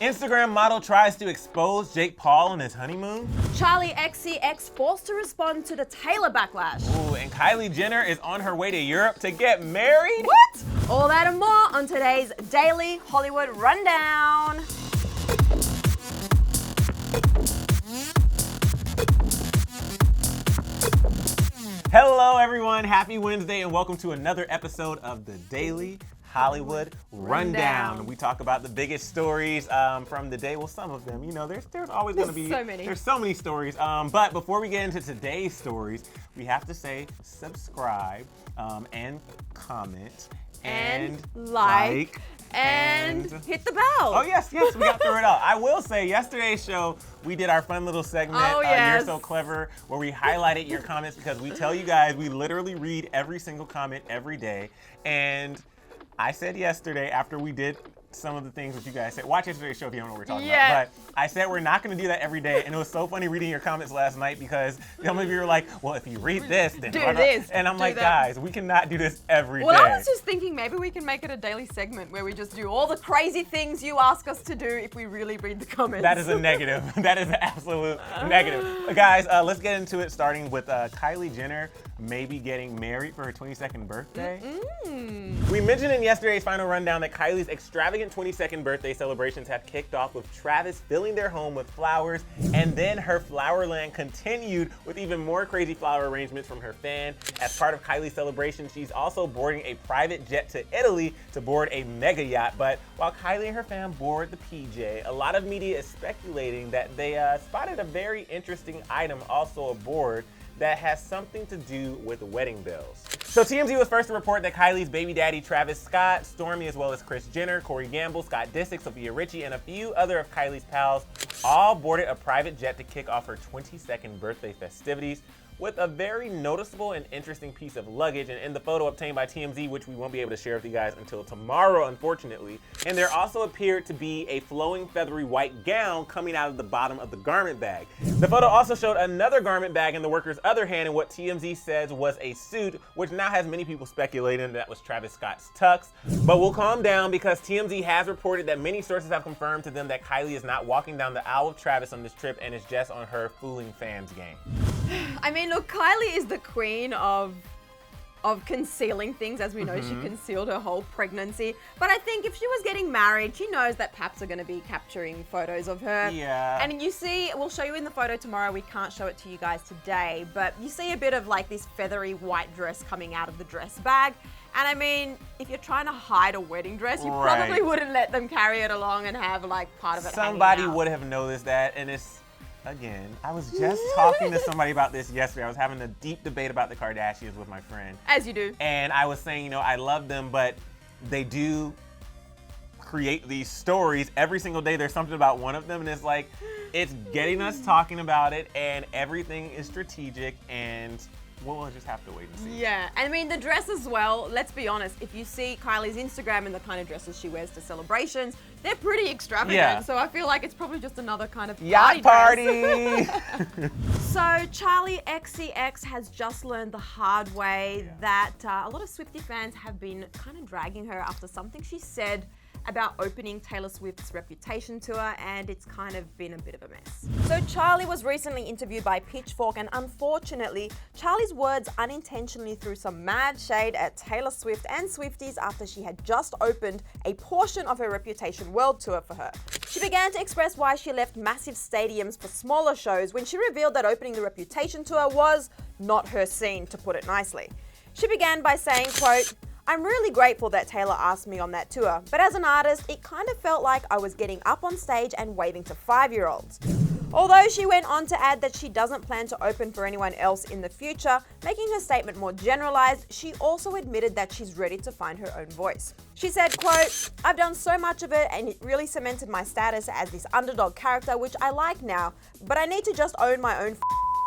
Instagram model tries to expose Jake Paul on his honeymoon. Charli XCX forced to respond to the Taylor backlash. Ooh, and Kylie Jenner is on her way to Europe to get married. What? All that and more on today's Daily Hollywood Rundown. Hello everyone, happy Wednesday and welcome to another episode of the Daily Hollywood Rundown. We talk about the biggest stories from the day. Well, some of them, you know, there's always going to be so many. There's so many stories. But before we get into today's stories, we have to say subscribe and comment and like and hit the bell. Oh yes, we got through it all. I will say, yesterday's show, we did our fun little segment, You're So Clever, where we highlighted your comments because we tell you guys we literally read every single comment every day. And I said yesterday, after we did some of the things that you guys said, watch yesterday's show if you don't know what we're talking about, but I said we're not going to do that every day, and it was so funny reading your comments last night because some of you were like, well, if you read this, then do this, and I'm like, guys, we cannot do this every day. Well, I was just thinking maybe we can make it a daily segment where we just do all the crazy things you ask us to do if we really read the comments. That is a negative. That is an absolute negative. Guys, let's get into it, starting with Kylie Jenner maybe getting married for her 22nd birthday. We mentioned in yesterday's final rundown that Kylie's extravagant 22nd birthday celebrations have kicked off with Travis filling their home with flowers, and then her Flowerland continued with even more crazy flower arrangements from her fan. As part of Kylie's celebration, she's also boarding a private jet to Italy to board a mega yacht. But while Kylie and her fam board the PJ, a lot of media is speculating that they spotted a very interesting item also aboard that has something to do with wedding bells. So TMZ was first to report that Kylie's baby daddy Travis Scott, Stormi, as well as Kris Jenner, Corey Gamble, Scott Disick, Sophia Richie, and a few other of Kylie's pals all boarded a private jet to kick off her 22nd birthday festivities with a very noticeable and interesting piece of luggage. And in the photo obtained by TMZ, which we won't be able to share with you guys until tomorrow, unfortunately, and there also appeared to be a flowing feathery white gown coming out of the bottom of the garment bag. The photo also showed another garment bag in the worker's other hand, and what TMZ says was a suit, which now has many people speculating that was Travis Scott's tux. But we'll calm down because TMZ has reported that many sources have confirmed to them that Kylie is not walking down the aisle with Travis on this trip and is just on her fooling fans game. I mean, look, Kylie is the queen of concealing things. As we know, she concealed her whole pregnancy. But I think if she was getting married, she knows that paps are going to be capturing photos of her. Yeah. And you see, we'll show you in the photo tomorrow. We can't show it to you guys today, but you see a bit of like this feathery white dress coming out of the dress bag. And I mean, if you're trying to hide a wedding dress, you probably wouldn't let them carry it along and have like part of it Somebody hanging out. would have noticed that, and it's, again, I was just talking to somebody about this yesterday. I was having a deep debate about the Kardashians with my friend. As you do. And I was saying, you know, I love them, but they do create these stories every single day. There's something about one of them, and it's like, it's getting us talking about it, and everything is strategic, and we'll just have to wait and see. Yeah, I mean, the dress as well, let's be honest, if you see Kylie's Instagram and the kind of dresses she wears to celebrations, they're pretty extravagant. Yeah. So I feel like it's probably just another kind of Yacht party! So Charli XCX has just learned the hard way that a lot of Swiftie fans have been kind of dragging her after something she said about opening Taylor Swift's Reputation tour, and it's kind of been a bit of a mess. So Charli was recently interviewed by Pitchfork, and unfortunately, Charli's words unintentionally threw some mad shade at Taylor Swift and Swifties after she had just opened a portion of her Reputation World Tour for her. She began to express why she left massive stadiums for smaller shows when she revealed that opening the Reputation tour was not her scene, to put it nicely. She began by saying, quote, "I'm really grateful that Taylor asked me on that tour, but as an artist, it kind of felt like I was getting up on stage and waving to 5-year-olds. Although she went on to add that she doesn't plan to open for anyone else in the future, making her statement more generalized, she also admitted that she's ready to find her own voice. She said, quote, "I've done so much of it and it really cemented my status as this underdog character, which I like now, but I need to just own my own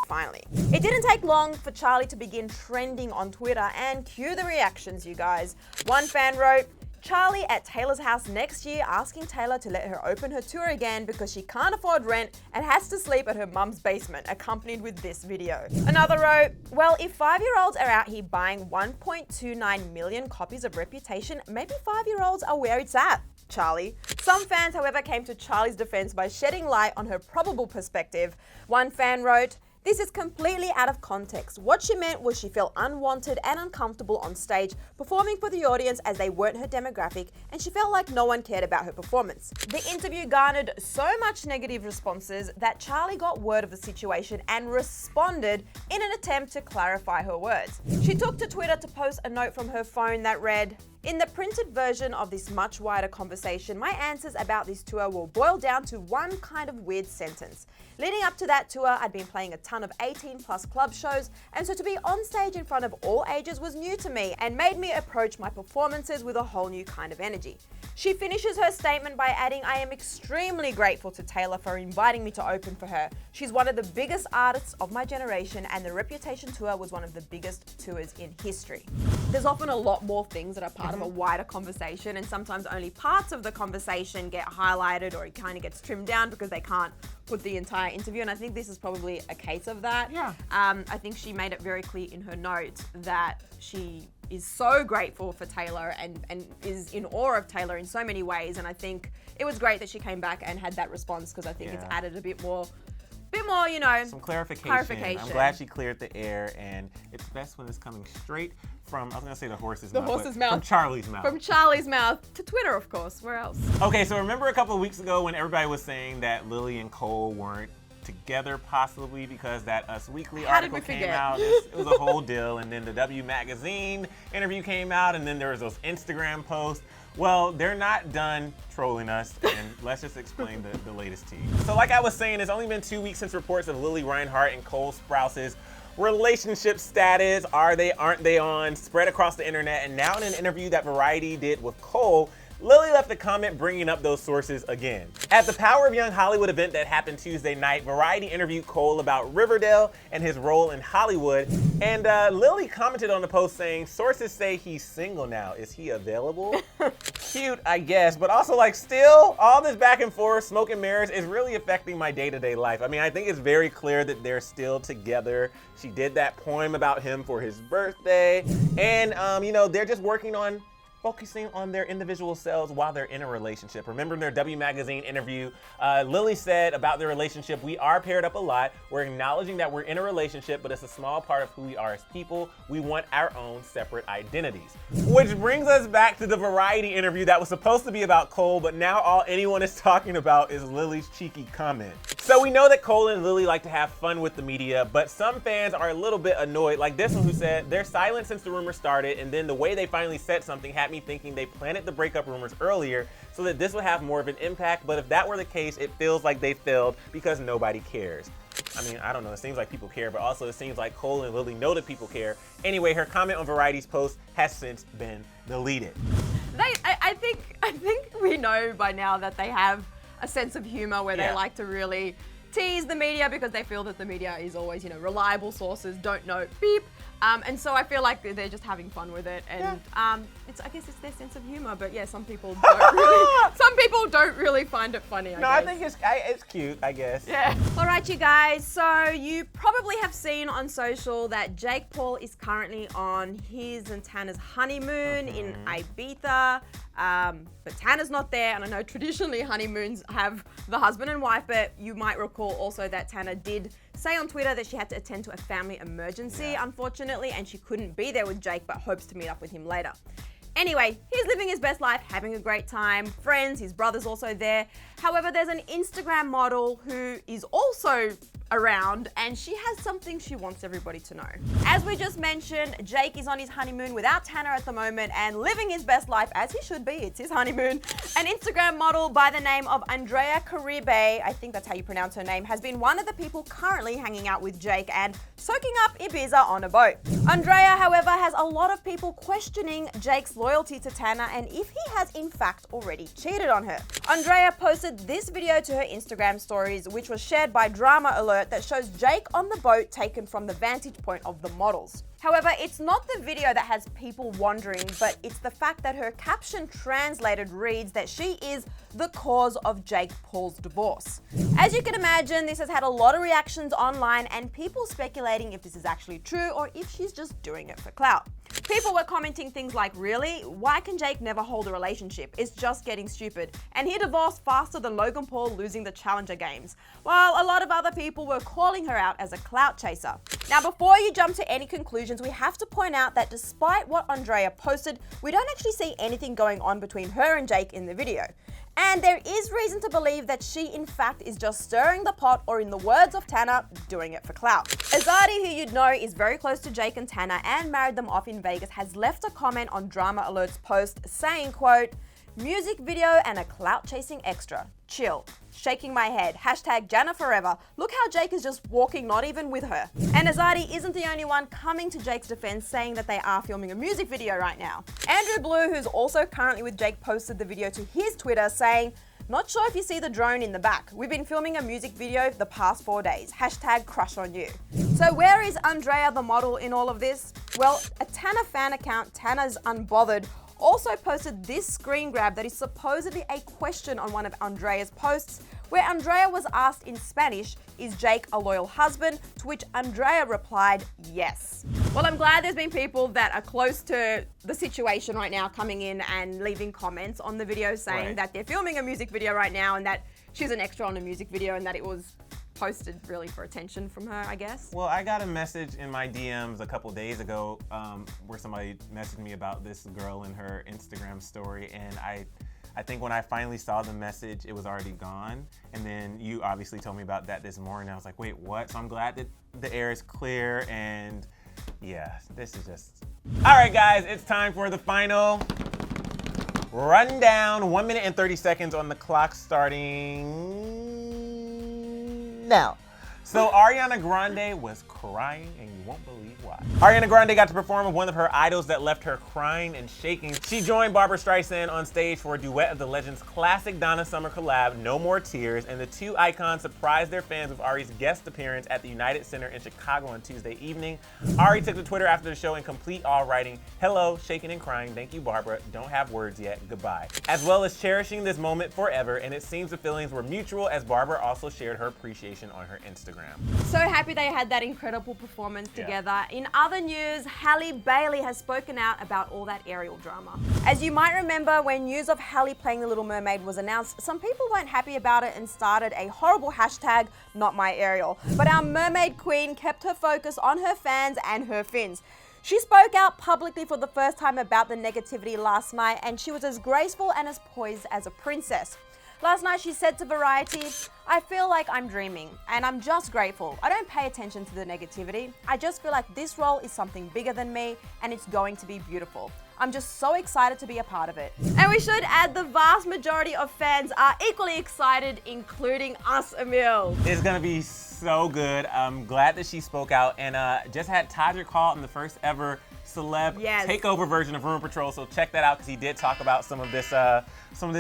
finally." It didn't take long for Charli to begin trending on Twitter, and cue the reactions, you guys. One fan wrote, "Charli at Taylor's house next year asking Taylor to let her open her tour again because she can't afford rent and has to sleep at her mum's basement," accompanied with this video. Another wrote, "Well, if 5-year-olds are out here buying 1.29 million copies of Reputation, maybe 5-year-olds are where it's at." Charli. Some fans, however, came to Charli's defense by shedding light on her probable perspective. One fan wrote, "This is completely out of context. What she meant was she felt unwanted and uncomfortable on stage, performing for the audience as they weren't her demographic, and she felt like no one cared about her performance." The interview garnered so much negative responses that Charli got word of the situation and responded in an attempt to clarify her words. She took to Twitter to post a note from her phone that read, "In the printed version of this much wider conversation, my answers about this tour will boil down to one kind of weird sentence. Leading up to that tour, I'd been playing a ton of 18+ club shows, and so to be on stage in front of all ages was new to me and made me approach my performances with a whole new kind of energy." She finishes her statement by adding, "I am extremely grateful to Taylor for inviting me to open for her. She's one of the biggest artists of my generation, and the Reputation tour was one of the biggest tours in history." There's often a lot more things that are part of a wider conversation, and sometimes only parts of the conversation get highlighted, or it kind of gets trimmed down because they can't put the entire interview, and I think this is probably a case of that. Yeah. I think she made it very clear in her note that she is so grateful for Taylor and is in awe of Taylor in so many ways, and I think it was great that she came back and had that response, because I think it's added a bit more, you know, some clarification. I'm glad she cleared the air, and it's best when it's coming straight from, I was gonna say the horse's mouth. From Charli's mouth. From Charli's mouth to Twitter, of course. Where else? Okay, so remember a couple of weeks ago when everybody was saying that Lily and Cole weren't together, possibly because that Us Weekly article came out. It was a whole deal, and then the W Magazine interview came out, and then there was those Instagram posts. Well, they're not done trolling us, and let's just explain the latest tea. So like I was saying, it's only been 2 weeks since reports of Lily Reinhart and Cole Sprouse's relationship status, are they, aren't they on, spread across the internet, and now in an interview that Variety did with Cole, Lily left a comment bringing up those sources again. At the Power of Young Hollywood event that happened Tuesday night, Variety interviewed Cole about Riverdale and his role in Hollywood, and Lily commented on the post saying, "Sources say he's single now. Is he available?" Cute, I guess, but also like still, all this back and forth, smoke and mirrors is really affecting my day-to-day life. I mean, I think it's very clear that they're still together. She did that poem about him for his birthday, and you know, they're just working on focusing on their individual selves while they're in a relationship. Remember in their W Magazine interview, Lily said about their relationship, "We are paired up a lot. We're acknowledging that we're in a relationship, but it's a small part of who we are as people. We want our own separate identities." Which brings us back to the Variety interview that was supposed to be about Cole, but now all anyone is talking about is Lily's cheeky comment. So we know that Cole and Lily like to have fun with the media, but some fans are a little bit annoyed, like this one who said, "They're silent since the rumor started, and then the way they finally said something had me thinking they planted the breakup rumors earlier so that this would have more of an impact, but if that were the case, it feels like they failed because nobody cares." I mean, I don't know, it seems like people care, but also it seems like Cole and Lily know that people care. Anyway, her comment on Variety's post has since been deleted. I think we know by now that they have a sense of humor where they like to really tease the media because they feel that the media is always, you know, reliable sources, don't know, beep. And so I feel like they're just having fun with it, and I guess it's their sense of humor. But yeah, some people don't really find it funny. I think it's cute, I guess. Yeah. All right, you guys. So you probably have seen on social that Jake Paul is currently on his and Tana's honeymoon in Ibiza. But Tana's not there, and I know traditionally honeymoons have the husband and wife, but you might recall also that Tana did say on Twitter that she had to attend to a family emergency, unfortunately, and she couldn't be there with Jake, but hopes to meet up with him later. Anyway, he's living his best life, having a great time, friends, his brother's also there. However, there's an Instagram model who is also around, and she has something she wants everybody to know. As we just mentioned, Jake is on his honeymoon without Tana at the moment and living his best life as he should be. It's his honeymoon. An Instagram model by the name of Andrea Caribe, I think that's how you pronounce her name, has been one of the people currently hanging out with Jake and soaking up Ibiza on a boat. Andrea, however, has a lot of people questioning Jake's loyalty to Tana and if he has in fact already cheated on her. Andrea posted this video to her Instagram stories, which was shared by Drama Alert, that shows Jake on the boat taken from the vantage point of the models. However, it's not the video that has people wondering, but it's the fact that her caption translated reads that she is the cause of Jake Paul's divorce. As you can imagine, this has had a lot of reactions online and people speculating if this is actually true or if she's just doing it for clout. People were commenting things like, really? Why can Jake never hold a relationship? It's just getting stupid. And he divorced faster than Logan Paul losing the Challenger Games. While a lot of other people were calling her out as a clout chaser. Now, before you jump to any conclusions, we have to point out that despite what Andrea posted, we don't actually see anything going on between her and Jake in the video. And there is reason to believe that she, in fact, is just stirring the pot, or in the words of Tana, doing it for clout. Azadi, who you'd know is very close to Jake and Tana and married them off in Vegas, has left a comment on Drama Alert's post saying, quote, "Music video and a clout-chasing extra. Chill. Shaking my head. Hashtag Jana forever. Look how Jake is just walking, not even with her." And Azadi isn't the only one coming to Jake's defense, saying that they are filming a music video right now. Andrew Blue, who's also currently with Jake, posted the video to his Twitter saying, "Not sure if you see the drone in the back. We've been filming a music video the past 4 days. Hashtag crush on you." So where is Andrea the model in all of this? Well, a Tana fan account, Tana's Unbothered, also posted this screen grab that is supposedly a question on one of Andrea's posts, where Andrea was asked in Spanish, "Is Jake a loyal husband?" To which Andrea replied, "Yes." Well, I'm glad there's been people that are close to the situation right now coming in and leaving comments on the video saying that they're filming a music video right now and that she's an extra on a music video and that it was posted really for attention from her, I guess. Well, I got a message in my DMs a couple days ago where somebody messaged me about this girl in her Instagram story, and I think when I finally saw the message, it was already gone. And then you obviously told me about that this morning. I was like, wait, what? So I'm glad that the air is clear, and yeah, this is just... All right, guys, it's time for the final rundown. 1 minute and 30 seconds on the clock starting now. So Ariana Grande was crying, and you won't believe why. Ariana Grande got to perform with one of her idols that left her crying and shaking. She joined Barbra Streisand on stage for a duet of the Legends' classic Donna Summer collab, No More Tears, and the two icons surprised their fans with Ari's guest appearance at the United Center in Chicago on Tuesday evening. Ari took to Twitter after the show in complete awe, writing, "Hello, shaking and crying, thank you, Barbara, don't have words yet, goodbye," as well as cherishing this moment forever, and it seems the feelings were mutual, as Barbara also shared her appreciation on her Instagram. So happy they had that incredible performance together. In other news, Halle Bailey has spoken out about all that Ariel drama. As you might remember, when news of Halle playing The Little Mermaid was announced, some people weren't happy about it and started a horrible hashtag, #NotMyAriel. But our mermaid queen kept her focus on her fans and her fins. She spoke out publicly for the first time about the negativity last night, and she was as graceful and as poised as a princess. Last night she said to Variety, "I feel like I'm dreaming, and I'm just grateful. I don't pay attention to the negativity. I just feel like this role is something bigger than me, and it's going to be beautiful. I'm just so excited to be a part of it." And we should add the vast majority of fans are equally excited, including us, Emile. It's gonna be so good. I'm glad that she spoke out, and just had Todrick Hall in the first ever celeb takeover version of Rumor Patrol, so check that out because he did talk about some of this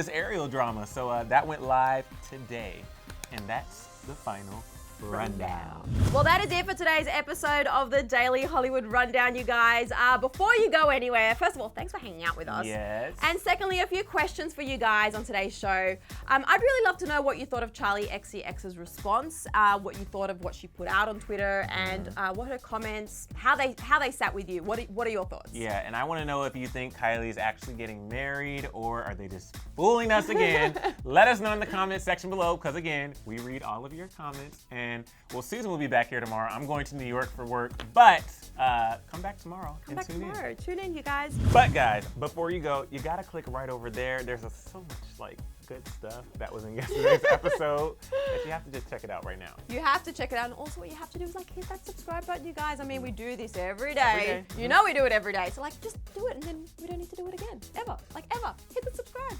Ariel drama. So that went live today, and that's the final rundown. Well, that is it for today's episode of the Daily Hollywood Rundown, you guys. Before you go anywhere, first of all, thanks for hanging out with us. Yes. And secondly, a few questions for you guys on today's show. I'd really love to know what you thought of Charli XCX's response, what you thought of what she put out on Twitter, and what her comments, how they sat with you. What are your thoughts? Yeah, and I want to know if you think Kylie's actually getting married, or are they just fooling us again? Let us know in the comments section below, because again, we read all of your comments. And well, Susan will be back here tomorrow. I'm going to New York for work, but come back tomorrow. Come back tomorrow. Tune in, you guys. But guys, before you go, you gotta click right over there. There's so much good stuff that was in yesterday's episode that you have to just check it out right now. You have to check it out, and also what you have to do is hit that subscribe button, you guys. I mean, we do this every day. You know we do it every day, so just do it, and then we don't need to do it again, ever. Hit the subscribe.